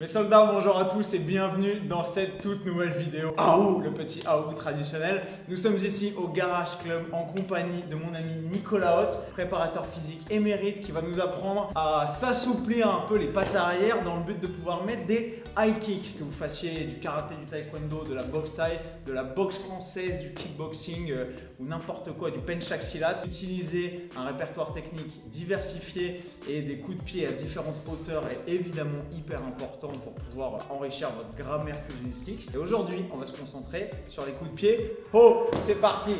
Mes soldats, bonjour à tous et bienvenue dans cette toute nouvelle vidéo AOU, le petit AOU traditionnel. Nous sommes ici au Garage Club en compagnie de mon ami Nicolas Haute, préparateur physique émérite qui va nous apprendre à s'assouplir un peu les pattes arrière dans le but de pouvoir mettre des high kicks, que vous fassiez du karaté, du taekwondo, de la boxe thaï, de la boxe française, du kickboxing ou n'importe quoi, du penchaxilat. Utilisez un répertoire technique diversifié et des coups de pied à différentes hauteurs est évidemment hyper important pour pouvoir enrichir votre grammaire pugilistique. Et aujourd'hui, on va se concentrer sur les coups de pied. Oh, c'est parti!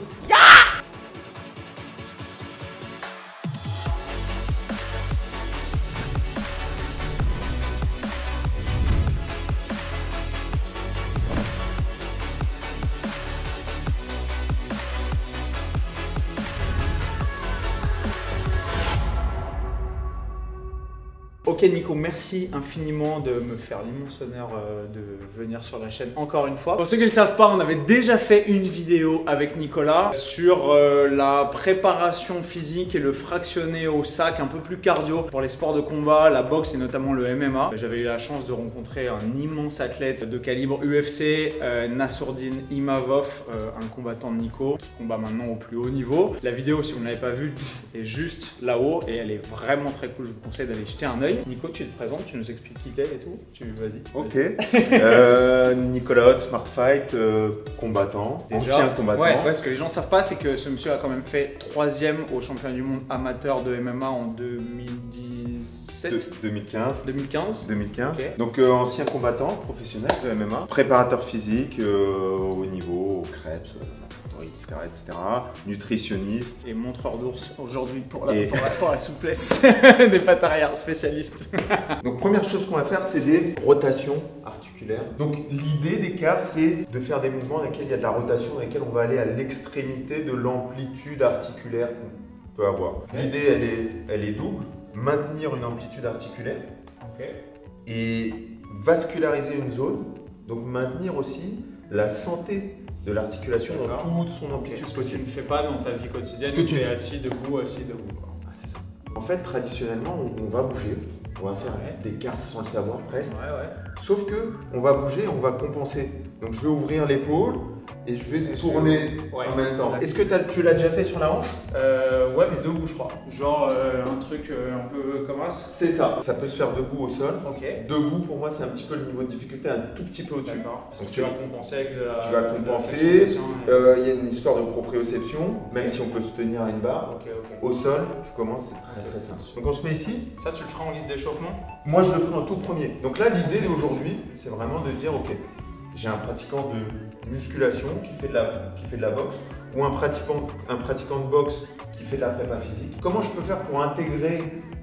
Ok Nico, merci infiniment de me faire l'immense honneur de venir sur la chaîne encore une fois. Pour ceux qui ne le savent pas, on avait déjà fait une vidéo avec Nicolas sur la préparation physique et le fractionné au sac, un peu plus cardio pour les sports de combat, la boxe et notamment le MMA. J'avais eu la chance de rencontrer un immense athlète de calibre UFC, Nassourdine Imavov, un combattant de Nico qui combat maintenant au plus haut niveau. La vidéo, si vous ne l'avez pas vue, est juste là-haut et elle est vraiment très cool. Je vous conseille d'aller jeter un œil. Nico, tu te présentes, tu nous expliques qui t'es et tout. Vas-y. Ok. Nicolas Haute, Smart Fight, combattant, ancien combattant. Ouais, ce que les gens savent pas, c'est que ce monsieur a quand même fait 3e au championnat du monde amateur de MMA en 2017. 2015. Okay. Donc ancien combattant professionnel de MMA, préparateur physique au niveau, au Krebs, etc. Nutritionniste. Et montreur d'ours aujourd'hui pour la souplesse des pattes arrière spécialistes. Donc première chose qu'on va faire, c'est des rotations articulaires. Donc l'idée des CAR, c'est de faire des mouvements dans lesquels il y a de la rotation, dans lesquels on va aller à l'extrémité de l'amplitude articulaire qu'on peut avoir. L'idée, elle est double. Maintenir une amplitude articulaire et vasculariser une zone, donc maintenir aussi la santé de l'articulation dans toute son amplitude possible. Ce que tu ne fais pas dans ta vie quotidienne, tu es assis, debout. Ah, c'est ça. En fait, traditionnellement, on va bouger, on va faire des CAR sans le savoir presque, sauf que on va bouger, on va compenser. Donc je vais ouvrir l'épaule et je vais tourner en même temps. Est-ce que tu l'as déjà fait sur la hanche? Ouais, mais debout je crois. Genre un truc un peu comme ça. C'est ça. Ça peut se faire debout au sol. Debout pour moi c'est un petit peu le niveau de difficulté, un tout petit peu au-dessus. Parce que tu vas compenser avec de la... Tu vas compenser. Il y a une histoire de proprioception, même si on peut se tenir à une barre. Au sol, tu commences, c'est très simple. Donc on se met ici. Ça tu le feras en liste d'échauffement? Moi je le ferai en tout premier. Donc là l'idée d'aujourd'hui, c'est vraiment de dire ok, j'ai un pratiquant de musculation qui fait de la boxe ou un pratiquant de boxe qui fait de la prépa physique. Comment je peux faire pour intégrer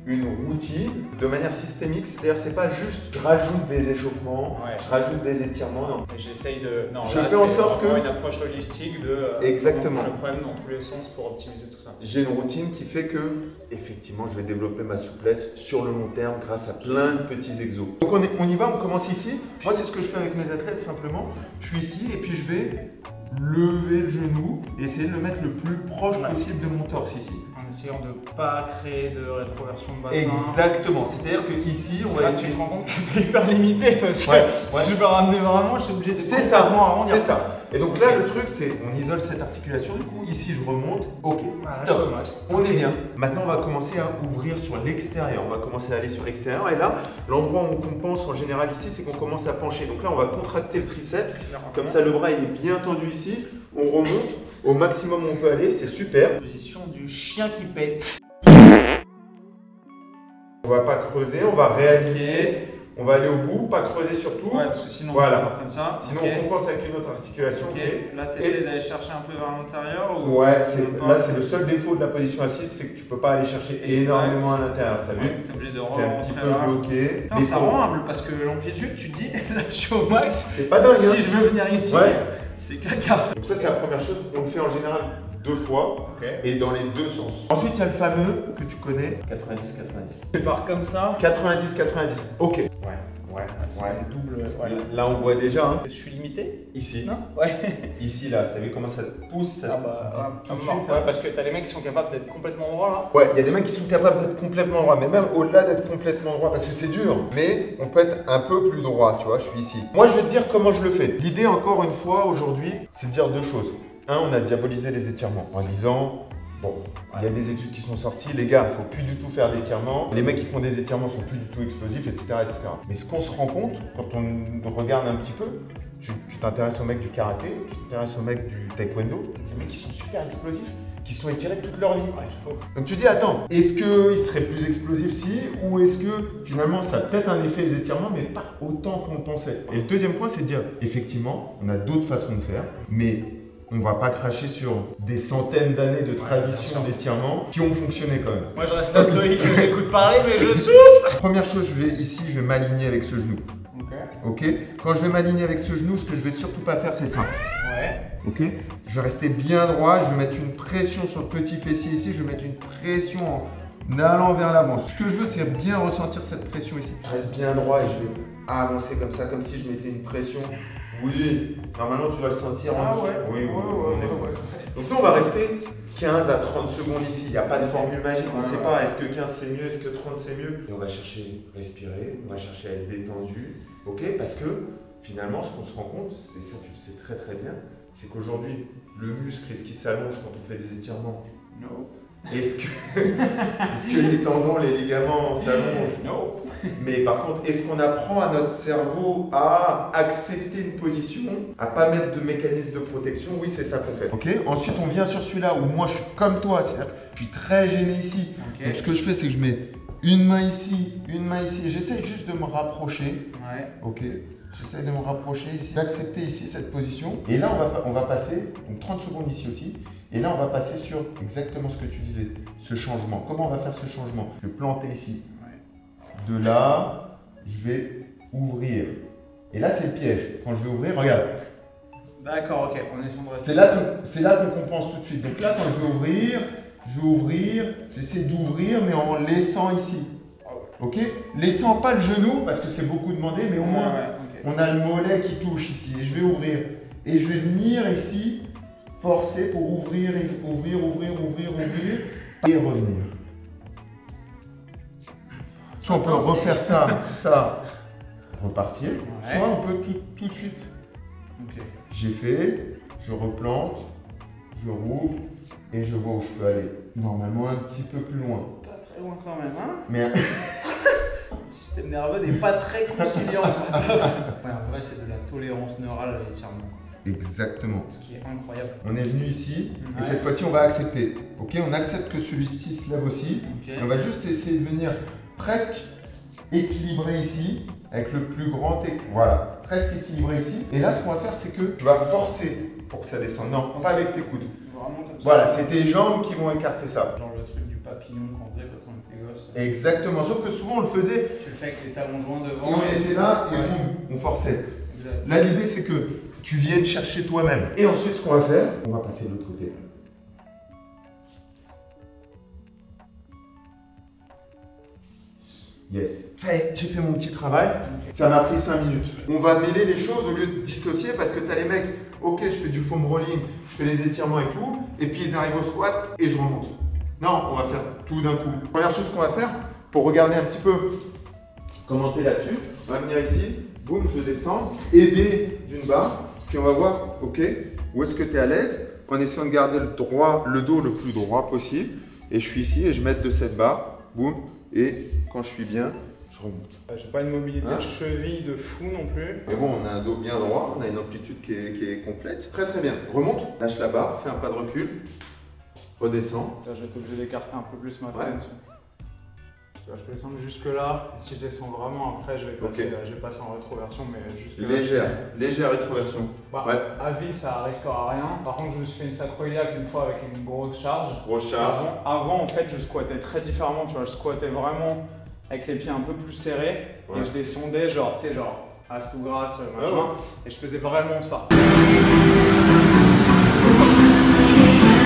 une routine de manière systémique? C'est-à-dire c'est pas juste je rajoute des échauffements, je rajoute des étirements. Non. J'essaye de... Non, je fais en sorte que... une approche holistique de... Exactement. Le problème dans tous les sens pour optimiser tout ça. J'ai une routine qui fait que, effectivement, je vais développer ma souplesse sur le long terme grâce à plein de petits exos. Donc on y va, on commence ici. Moi c'est ce que je fais avec mes athlètes simplement. Je suis ici et puis je vais lever le genou et essayer de le mettre le plus proche possible de mon torse ici. En essayant de ne pas créer de rétroversion de bassin. Exactement, c'est-à-dire que ici on va essayer... Tu te rends compte que tu es hyper limité parce que si je veux ramener vraiment, je suis obligé de... C'est ça. Et donc là le truc c'est, on isole cette articulation, du coup ici je remonte, ok, stop, on est bien. Maintenant on va commencer à ouvrir sur l'extérieur, on va commencer à aller sur l'extérieur et là, l'endroit où on compense en général ici, c'est qu'on commence à pencher. Donc là on va contracter le triceps, comme ça le bras il est bien tendu ici, on remonte au maximum où on peut aller, c'est super. Position du chien qui pète. On va pas creuser, on va réaligner. On va aller au bout, pas creuser surtout. Parce que sinon on va comme ça. Sinon on compense avec une autre articulation. Là tu essaies d'aller chercher un peu vers l'intérieur ou... là c'est le seul défaut de la position assise, c'est que tu peux pas aller chercher énormément à l'intérieur. T'as vu? T'es obligé de rentrer un petit peu bloqué. Putain, ça rend humble parce que l'amplitude, tu te dis, là je suis au max. C'est pas dingue. Si je veux venir ici, c'est caca. Donc ça c'est la première chose, on le fait en général 2 fois et dans les deux sens. Ensuite il y a le fameux que tu connais, 90-90. Tu pars comme ça. 90-90, ok. Ouais, C'est ouais. une double. Ouais. Là, on voit déjà. Hein. Je suis limité? Ici. Non? Ouais. Ici, là. T'as vu comment ça te pousse ça Ah bah, tout de ouais, suite. ouais, parce que t'as les mecs qui sont capables d'être complètement droits là. Ouais, il y a des mecs qui sont capables d'être complètement droits, mais même au-delà d'être complètement droit, parce que c'est dur, mais on peut être un peu plus droit, tu vois, je suis ici. Moi, je vais te dire comment je le fais. L'idée, encore une fois, aujourd'hui, c'est de dire deux choses. Un, on a diabolisé les étirements en disant, bon, il y a des études qui sont sorties, les gars, il ne faut plus du tout faire d'étirements, les mecs qui font des étirements sont plus du tout explosifs, etc., etc. Mais ce qu'on se rend compte, quand on regarde un petit peu, tu t'intéresses aux mecs du karaté, tu t'intéresses aux mecs du taekwondo, c'est des mecs qui sont super explosifs, qui sont étirés toute leur vie. Donc tu dis, attends, est-ce qu'ils seraient plus explosifs si, ou est-ce que finalement ça a peut-être un effet les étirements, mais pas autant qu'on pensait. Et le deuxième point, c'est de dire, effectivement, on a d'autres façons de faire, mais on va pas cracher sur des centaines d'années de tradition d'étirement qui ont fonctionné quand même. Moi je reste là stoïque, j'écoute parler, mais je souffre. Première chose, je vais m'aligner avec ce genou. Ok. Quand je vais m'aligner avec ce genou, ce que je vais surtout pas faire, c'est ça. Ouais. Ok. Je vais rester bien droit. Je vais mettre une pression sur le petit fessier ici. Je vais mettre une pression en allant vers l'avant. Ce que je veux, c'est bien ressentir cette pression ici. Je reste bien droit et je vais avancer comme ça, comme si je mettais une pression. Oui. Normalement, tu vas le sentir. Ah ouais. Oui. Donc là, on va rester 15 à 30 secondes ici. Il n'y a pas de formule magique. On ne sait pas. Est-ce que 15 c'est mieux? Est-ce que 30 c'est mieux? Et on va chercher à respirer. On va chercher à être détendu. Ok, parce que finalement, ce qu'on se rend compte, c'est ça, tu le sais très très bien, c'est qu'aujourd'hui, le muscle, est-ce qu'il s'allonge quand on fait des étirements? Non. Est-ce que les tendons, les ligaments s'allongent? Non. Mais par contre, est-ce qu'on apprend à notre cerveau à accepter une position, à pas mettre de mécanisme de protection? Oui, c'est ça qu'on fait. Ok. Ensuite, on vient sur celui-là où moi, je suis comme toi, c'est-à-dire que je suis très gêné ici. Okay. Donc, ce que je fais, c'est que je mets une main ici, j'essaie juste de me rapprocher. Ouais. Ok. J'essaie de me rapprocher ici, d'accepter ici cette position. Et là, on va passer, donc 30 secondes ici aussi. Et là, on va passer sur exactement ce que tu disais, ce changement. Comment on va faire ce changement? Je vais planter ici. Ouais. De là, je vais ouvrir. Et là, c'est le piège. Quand je vais ouvrir, regarde. D'accord, ok. On est sur le C'est là qu'on compense tout de suite. Donc là, quand je vais ouvrir, j'essaie d'ouvrir, mais en laissant ici. Ok? Laissant pas le genou, parce que c'est beaucoup demandé, mais au moins, on a le mollet qui touche ici. Et je vais ouvrir. Et je vais venir ici, forcer pour ouvrir, et revenir. Soit on peut refaire ça, repartir. Ouais. Soit on peut tout de suite. Okay. J'ai fait, je replante, je rouvre et je vois où je peux aller. Normalement un petit peu plus loin. Pas très loin quand même, hein? Mais le système nerveux n'est pas très conciliant ce matin. Ouais, en vrai, c'est de la tolérance neurale à l'étirement. Exactement. Ce qui est incroyable. On est venu ici et cette fois-ci, on va accepter. Ok, on accepte que celui-ci se lève aussi. Okay. On va juste essayer de venir presque équilibré ici avec le plus grand. Voilà, presque équilibré ici. Et là, ce qu'on va faire, c'est que tu vas forcer pour que ça descende. Non, pas avec tes coudes. Vraiment comme ça. Voilà, c'est tes jambes qui vont écarter ça. Genre le truc du papillon qu'on faisait quand on était gosse. Exactement, sauf que souvent on le faisait. Tu le fais avec les talons joints devant. Et on était là et on forçait. Exact. Là, l'idée, c'est que tu viennes chercher toi-même. Et ensuite, ce qu'on va faire, on va passer de l'autre côté. Yes. Ça y est, j'ai fait mon petit travail. Ça m'a pris 5 minutes. On va mêler les choses au lieu de dissocier parce que tu as les mecs, ok, je fais du foam rolling, je fais les étirements et tout, et puis ils arrivent au squat et je remonte. Non, on va faire tout d'un coup. Première chose qu'on va faire, pour regarder un petit peu, commenter là-dessus, on va venir ici, boum, je descends, aider d'une barre, puis on va voir, ok, où est-ce que tu es à l'aise, en essayant de garder le dos le plus droit possible. Et je suis ici et je mets de cette barre, boum, et quand je suis bien, je remonte. J'ai pas une mobilité de cheville de fou non plus. Mais bon, on a un dos bien droit, on a une amplitude qui est complète. Très très bien. Remonte, lâche la barre, fais un pas de recul, redescends. Là, je vais être obligé d'écarter un peu plus ma tête. Je peux descendre jusque là. Et si je descends vraiment, après, je vais passer en rétroversion, mais jusque là. Légère rétroversion. À vide, ça risquera rien. Par contre, je me suis fait une sacroiliac une fois avec une grosse charge. Avant, en fait, je squattais très différemment. Tu vois, je squattais vraiment avec les pieds un peu plus serrés et je descendais genre, tu sais, genre ass to grass, machin, et je faisais vraiment ça.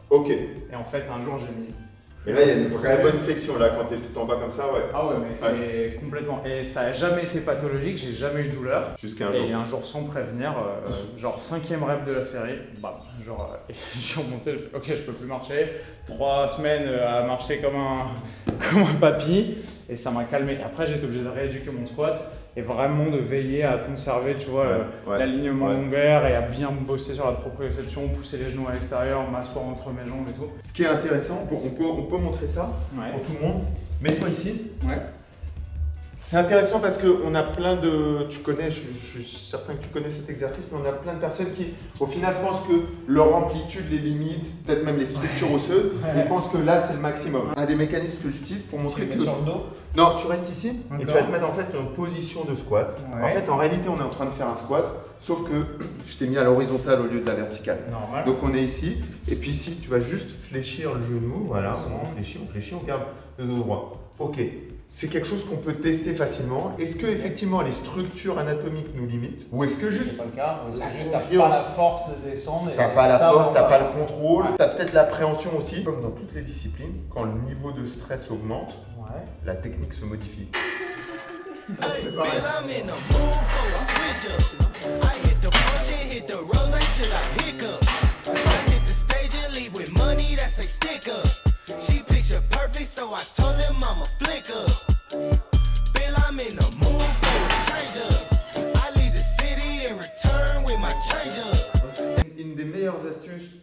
Ok. Et en fait, un jour, j'ai mis Mais là, il y a une vraie bonne flexion là quand tu es tout en bas comme ça, ouais. Ah ouais, mais c'est complètement. Et ça n'a jamais été pathologique, j'ai jamais eu de douleur. Jusqu'à un jour. Et un jour sans prévenir, genre 5e rêve de la série, bah, genre, je suis remonté, ok, je peux plus marcher. 3 semaines à marcher comme un papy, et ça m'a calmé. Après, j'étais obligé de rééduquer mon squat et vraiment de veiller à conserver, tu vois, l'alignement lombaire et à bien bosser sur la proprioception, pousser les genoux à l'extérieur, m'asseoir entre mes jambes et tout. Ce qui est intéressant, on peut montrer ça pour tout le monde. Mets-toi ici. Ouais. C'est intéressant parce qu'on a plein de… Tu connais, je suis certain que tu connais cet exercice, mais on a plein de personnes qui, au final, pensent que leur amplitude les limite, peut-être même les structures osseuses, et pensent que là, c'est le maximum. Un des mécanismes que j'utilise pour montrer que… Sur le dos. Non, tu restes ici et tu vas te mettre en fait en position de squat. Ouais. En fait, en réalité, on est en train de faire un squat, sauf que je t'ai mis à l'horizontale au lieu de la verticale. Normal. Donc on est ici, et puis ici, tu vas juste fléchir le genou. Voilà, on fléchit, on garde le dos droit. Ok. C'est quelque chose qu'on peut tester facilement. Est-ce que effectivement les structures anatomiques nous limitent, ou est-ce que juste c'est pas le cas, ou est-ce que juste confiance, t'as pas la force de descendre, t'as pas la force, t'as pas le contrôle, contrôle, t'as peut-être l'appréhension aussi. Comme dans toutes les disciplines, quand le niveau de stress augmente, la technique se modifie. C'est pareil. She picture perfect, so I told him I'm a flicker. Bill, I'm in the mood for a change up. I leave the city and return with my change up. Une des meilleures astuces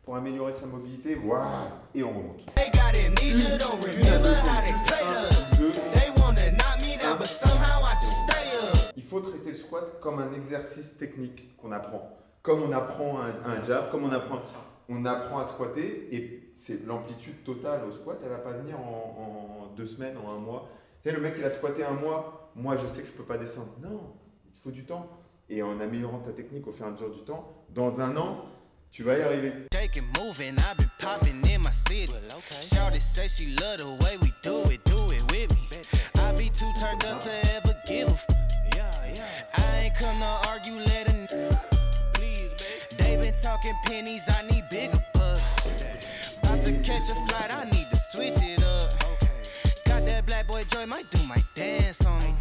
pour améliorer sa mobilité, voilà, et on remonte. They got amnesia, don't remember how they played us. They wanna knock me down, but somehow I just stay up. Il faut traiter le squat comme un exercice technique qu'on apprend. Comme on apprend un jab, comme on apprend à squatter, et c'est l'amplitude totale au squat, elle ne va pas venir en 2 semaines, en 1 mois. Tu sais, le mec il a squatté 1 mois, moi je sais que je ne peux pas descendre. Non, il faut du temps. Et en améliorant ta technique au fur et à mesure du temps, dans 1 an, tu vas y arriver. Shaking, moving, I've been popping in my city. Shawty say she love the way we do it with me. I be too turned up to ever give a f. I ain't come to argue, let a please, baby. They been talking pennies, I need bigger bucks. About to catch a flight, I need to switch it up. Got that black boy joy, might do my dance on him.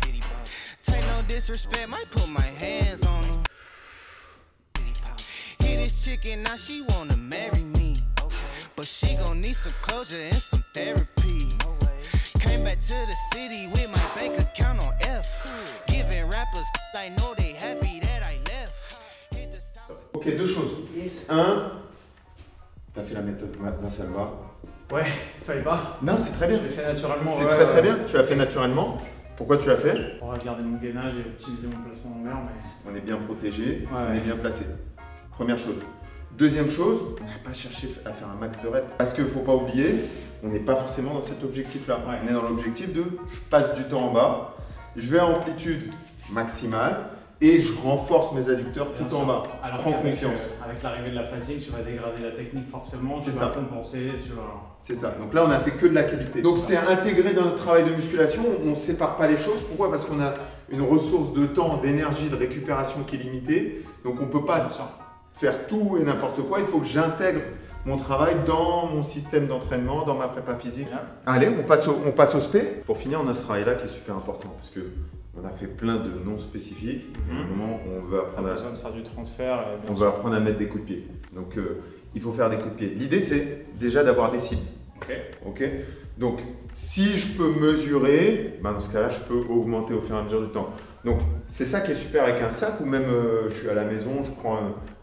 Take no disrespect, might put my hands on him. Hit this chicken, now she wanna marry me. But she gon' need some closure and some therapy. Came back to the city with my bank account on F. Giving rappers, I know they happy that I left. Ok, 2 choses. 1, t'as fait la méthode Vassalva. Ouais, fallait pas. Non, c'est très bien. Je l'ai fait naturellement. C'est très bien. Tu l'as fait naturellement. Pourquoi tu l'as fait? Pour garder mon gainage et optimiser mon placement longueur. Mais... On est bien protégé, on est bien placé. Première chose. Deuxième chose, on n'a pas cherché à faire un max de reps. Parce qu'il ne faut pas oublier, on n'est pas forcément dans cet objectif-là. Ouais. On est dans l'objectif de je passe du temps en bas, je vais à amplitude maximale et je renforce mes adducteurs tout en bas. Je prends confiance. Avec l'arrivée de la fatigue, tu vas dégrader la technique forcément, tu vas compenser. C'est ça. Donc là, on a fait que de la qualité. Donc c'est intégré dans notre travail de musculation. On ne sépare pas les choses. Pourquoi? Parce qu'on a une ressource de temps, d'énergie, de récupération qui est limitée. Donc on ne peut pas faire tout et n'importe quoi. Il faut que j'intègre mon travail dans mon système d'entraînement, dans ma prépa physique. Bien. Allez, on passe au spé. Pour finir, on a ce travail-là qui est super important parce que on a fait plein de noms spécifiques. À un moment, on veut apprendre besoin de faire du transfert. On veut apprendre à mettre des coups de pied. Donc, il faut faire des coups de pied. L'idée, c'est déjà d'avoir des cibles. Ok. Donc, si je peux mesurer, dans ce cas-là, je peux augmenter au fur et à mesure du temps. Donc, c'est ça qui est super avec un sac ou même je suis à la maison, je prends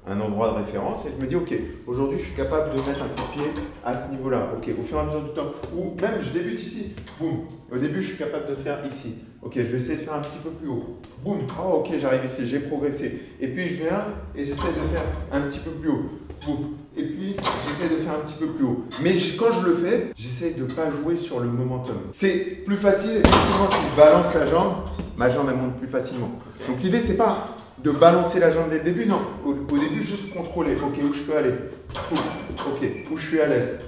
un endroit de référence et je me dis, ok, aujourd'hui, je suis capable de mettre un coup de pied à ce niveau-là. Ok, au fur et à mesure du temps. Ou même, je débute ici. Boum. Au début, je suis capable de faire ici. Ok, je vais essayer de faire un petit peu plus haut. Boum. Oh, ok, j'arrive ici, j'ai progressé. Et puis, je viens et j'essaie de faire un petit peu plus haut. Boum. Et puis, j'essaie de faire un petit peu plus haut. Mais quand je le fais, j'essaie de ne pas jouer sur le momentum. C'est plus facile, effectivement, si je balance la jambe, ma jambe, elle monte plus facilement. Donc, l'idée, c'est pas de balancer la jambe dès le début, non. Au début, juste contrôler. Ok, où je peux aller. Ok, où je suis à l'aise.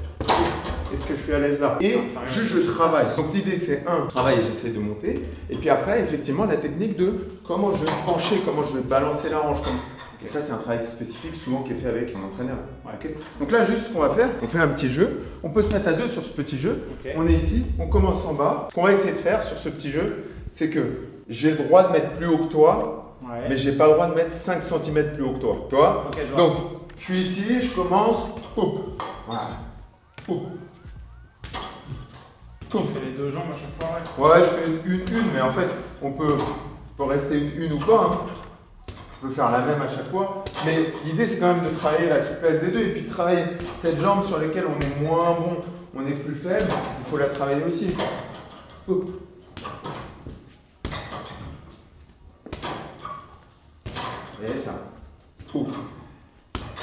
Est-ce que je suis à l'aise là? Et juste, je travaille. Donc, l'idée, c'est travailler, j'essaie de monter. Et puis après, effectivement, la technique de comment je vais me pencher, comment je vais balancer la hanche. Et ça, c'est un travail spécifique souvent qui est fait avec un entraîneur. Okay. Donc là, juste ce qu'on va faire, on fait un petit jeu. On peut se mettre à deux sur ce petit jeu. On est ici, on commence en bas. Ce qu'on va essayer de faire sur ce petit jeu, c'est que j'ai le droit de mettre plus haut que toi, mais j'ai pas le droit de mettre 5 cm plus haut que toi. Tu vois? Donc, je suis ici, je commence. Voilà. Tu fais les deux jambes à chaque fois, ouais, je fais une, mais en fait, on peut rester une ou pas. Hein. On peut faire la même à chaque fois. Mais l'idée, c'est quand même de travailler la souplesse des deux et puis de travailler cette jambe sur laquelle on est moins bon, on est plus faible, il faut la travailler aussi. Et ça.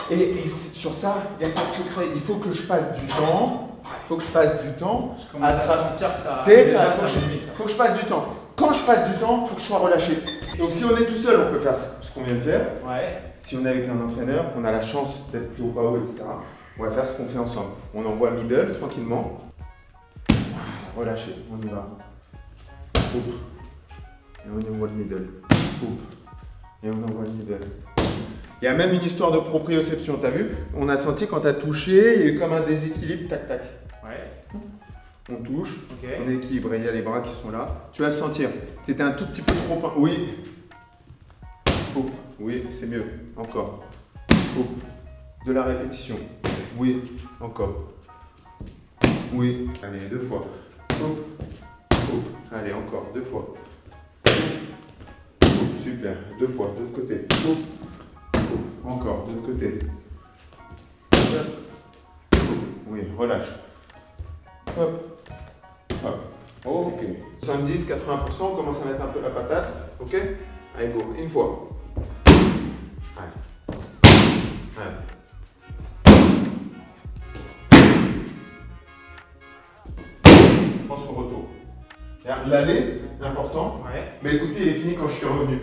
Et sur ça, il n'y a pas de secret. Il faut que je passe du temps. Je commence à sentir que ça. C'est ça. Faut que je passe du temps. Quand je passe du temps, il faut que je sois relâché. Donc si on est tout seul, on peut faire ce qu'on vient de faire. Si on est avec un entraîneur, qu'on a la chance d'être plus haut, pas haut, etc., on va faire ce qu'on fait ensemble. On envoie middle tranquillement. Relâché, on y va. Et on envoie le middle. Et on envoie le middle. Il y a même une histoire de proprioception, t'as vu? On a senti quand t'as touché, il y a eu comme un déséquilibre, tac tac. On touche, on est équilibré, il y a les bras qui sont là. Tu vas le sentir. T'étais un tout petit peu trop... Oui. Oui, c'est mieux. Encore. De la répétition. Oui, encore. Oui. Allez, 2 fois. Allez, encore, 2 fois. Super. 2 fois, de l'autre côté. Encore, de l'autre côté. Oui, relâche. Hop. Ok. 70, 80%, on commence à mettre un peu la patate. Ok? Allez, go. Une fois. Allez. Prends son retour. L'aller, important. Mais le coup de pied, il est fini quand je suis revenu.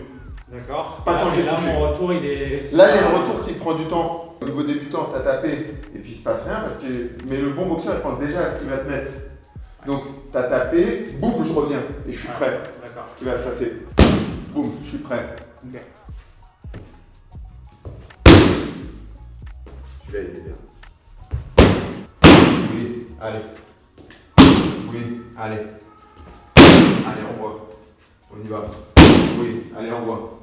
D'accord. Pas quand j'ai touché. Là, mon retour, il est. Là, il y a le retour qui prend du temps. Au niveau débutant, tu as tapé et puis il se passe rien parce que. Mais le bon boxeur, il pense déjà à ce qu'il va te mettre. Donc, tu as tapé, boum, je reviens et je suis prêt. D'accord. Ce qui va se passer. Boum, je suis prêt. Ok. Celui-là, il est bien. Oui, allez. Oui, allez. Allez, envoie. On y va. Oui, allez, envoie.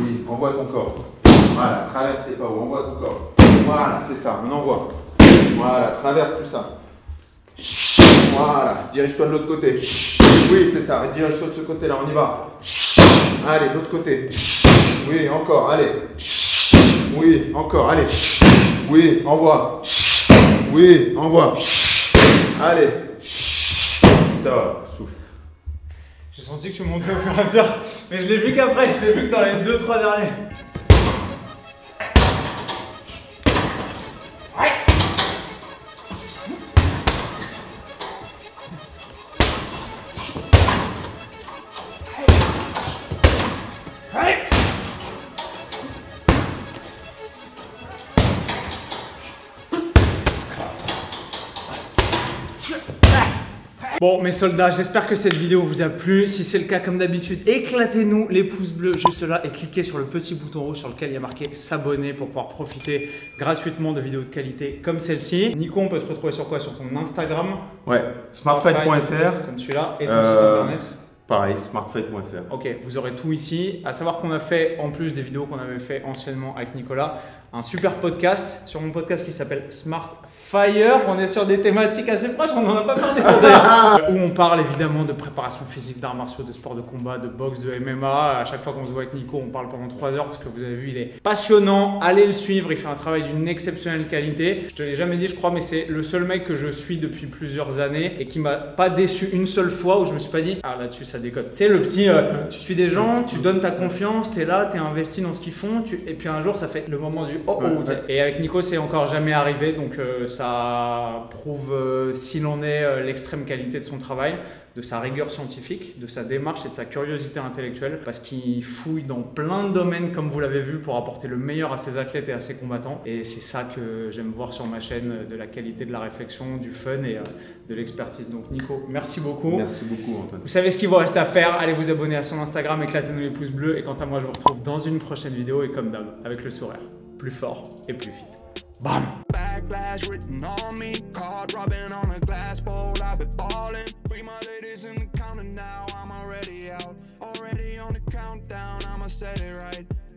Oui, envoie ton corps. Voilà, traverse les pas haut, envoie ton corps. Voilà, c'est ça, on envoie. Voilà, traverse tout ça. Voilà, dirige-toi de l'autre côté. Oui, c'est ça, dirige-toi de ce côté-là, on y va. Allez, de l'autre côté. Oui, encore, allez. Oui, encore, allez. Oui, envoie. Oui, envoie. Allez. Stop, souffle. J'ai senti que tu montais au fur et à mesure, mais je l'ai vu qu'après, je l'ai vu que dans les 2-3 derniers. Bon mes soldats, j'espère que cette vidéo vous a plu. Si c'est le cas, comme d'habitude, éclatez-nous les pouces bleus juste là et cliquez sur le petit bouton rouge sur lequel il y a marqué s'abonner pour pouvoir profiter gratuitement de vidéos de qualité comme celle-ci. Nico, on peut te retrouver sur quoi? Sur ton Instagram? Ouais, smartfight.fr comme celui-là et ton site internet? Pareil, smartfight.fr. Ok, vous aurez tout ici. À savoir qu'on a fait, en plus des vidéos qu'on avait fait anciennement avec Nicolas, un super podcast sur mon podcast qui s'appelle Smart Fire. On est sur des thématiques assez proches, on n'en a pas parlé ça d'ailleurs. Où on parle évidemment de préparation physique, d'arts martiaux, de sport de combat, de boxe, de MMA. À chaque fois qu'on se voit avec Nico, on parle pendant 3 heures parce que vous avez vu, il est passionnant. Allez le suivre, il fait un travail d'une exceptionnelle qualité. Je te l'ai jamais dit, je crois, mais c'est le seul mec que je suis depuis plusieurs années et qui m'a pas déçu une seule fois où je me suis pas dit, ah là-dessus ça déconne. Tu sais, le petit, tu suis des gens, tu donnes ta confiance, tu es là, tu es investi dans ce qu'ils font, et puis un jour ça fait le moment du oh oh. Et avec Nico, c'est encore jamais arrivé, donc ça prouve s'il en est l'extrême qualité de son travail. de sa rigueur scientifique, de sa démarche et de sa curiosité intellectuelle, parce qu'il fouille dans plein de domaines, comme vous l'avez vu, pour apporter le meilleur à ses athlètes et à ses combattants. Et c'est ça que j'aime voir sur ma chaîne, de la qualité de la réflexion, du fun et de l'expertise. Donc Nico, merci beaucoup. Merci beaucoup Antoine. Vous savez ce qu'il vous reste à faire, allez vous abonner à son Instagram, éclatez-nous les pouces bleus. Et quant à moi, je vous retrouve dans une prochaine vidéo et comme d'hab, avec le sourire, plus fort et plus vite. Bam! Backlash written on me, card rubbing on a glass bowl. I've been balling. Free my ladies in the counter now. I'm already out, already on the countdown. I'ma set it right.